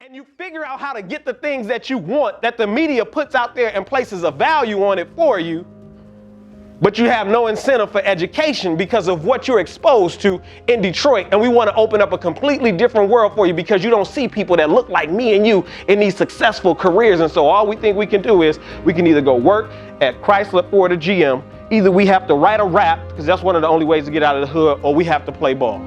and you figure out how to get the things that you want, that the media puts out there and places a value on it for you, but you have no incentive for education because of what you're exposed to in Detroit. And we want to open up a completely different world for you because you don't see people that look like me and you in these successful careers. And so all we think we can do is we can either go work at Chrysler, Ford, or GM. Either we have to write a rap, because that's one of the only ways to get out of the hood, or we have to play ball.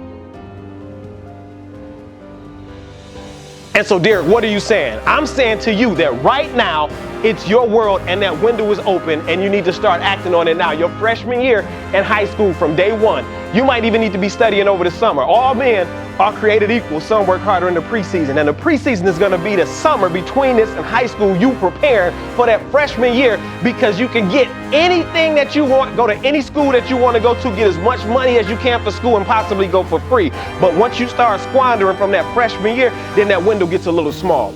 And so, Derrick, what are you saying? I'm saying to you that right now, it's your world and that window is open and you need to start acting on it now. Your freshman year in high school from day one. You might even need to be studying over the summer. All men are created equal. Some work harder in the preseason. And the preseason is going to be the summer between this and high school. You prepare for that freshman year because you can get anything that you want, go to any school that you want to go to, get as much money as you can for school and possibly go for free. But once you start squandering from that freshman year, then that window gets a little smaller.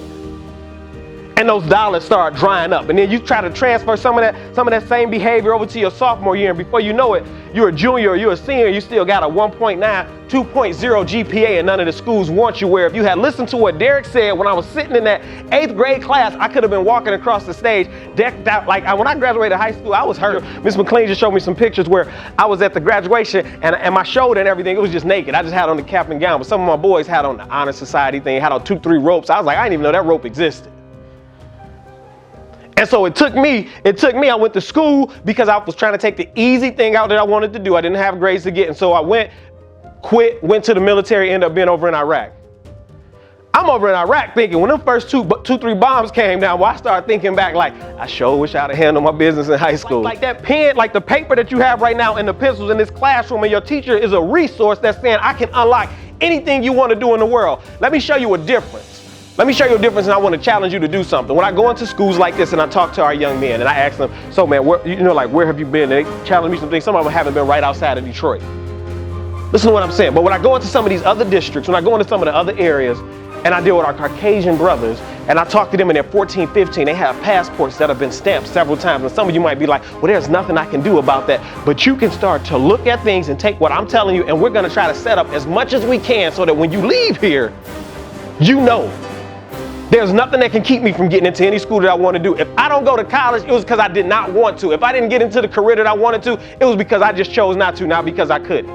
And those dollars start drying up. And then you try to transfer some of that same behavior over to your sophomore year. And before you know it, you're a junior or you're a senior, you still got a 1.9, 2.0 GPA, and none of the schools want you. Where if you had listened to what Derrick said when I was sitting in that 8th grade class, I could have been walking across the stage decked out. Like when I graduated high school, I was hurt. Miss McLean just showed me some pictures where I was at the graduation and my shoulder and everything, it was just naked. I just had on the cap and gown. But some of my boys had on the honor society thing, had on 2-3 ropes. I was like, I didn't even know that rope existed. And so it took me, I went to school because I was trying to take the easy thing out that I wanted to do. I didn't have grades to get. And so I went to the military, ended up being over in Iraq. I'm over in Iraq thinking when them first 2-3 bombs came down, well, I started thinking back like, I sure wish I'd have handled my business in high school. Like that pen, like the paper that you have right now and the pencils in this classroom, and your teacher is a resource that's saying, I can unlock anything you want to do in the world. Let me show you a difference. Let me show you a difference, and I want to challenge you to do something. When I go into schools like this and I talk to our young men and I ask them, so man, where have you been? And they challenge me some things. Some of them haven't been right outside of Detroit. Listen to what I'm saying. But when I go into some of these other districts, when I go into some of the other areas and I deal with our Caucasian brothers and I talk to them and they're 14, 15, they have passports that have been stamped several times. And some of you might be like, well, there's nothing I can do about that. But you can start to look at things and take what I'm telling you, and we're going to try to set up as much as we can so that when you leave here, you know there's nothing that can keep me from getting into any school that I want to do. If I don't go to college, it was because I did not want to. If I didn't get into the career that I wanted to, it was because I just chose not to, not because I couldn't.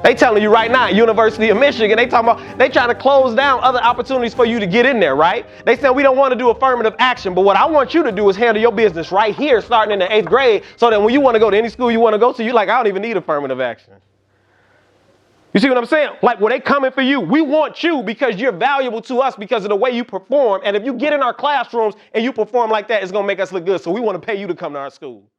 They telling you right now, University of Michigan, they trying to close down other opportunities for you to get in there, right? They said we don't want to do affirmative action, but what I want you to do is handle your business right here, starting in the 8th grade, so that when you want to go to any school you want to go to, you're like, I don't even need affirmative action. You see what I'm saying? Like, when they coming for you, we want you because you're valuable to us because of the way you perform. And if you get in our classrooms and you perform like that, it's going to make us look good. So we want to pay you to come to our school.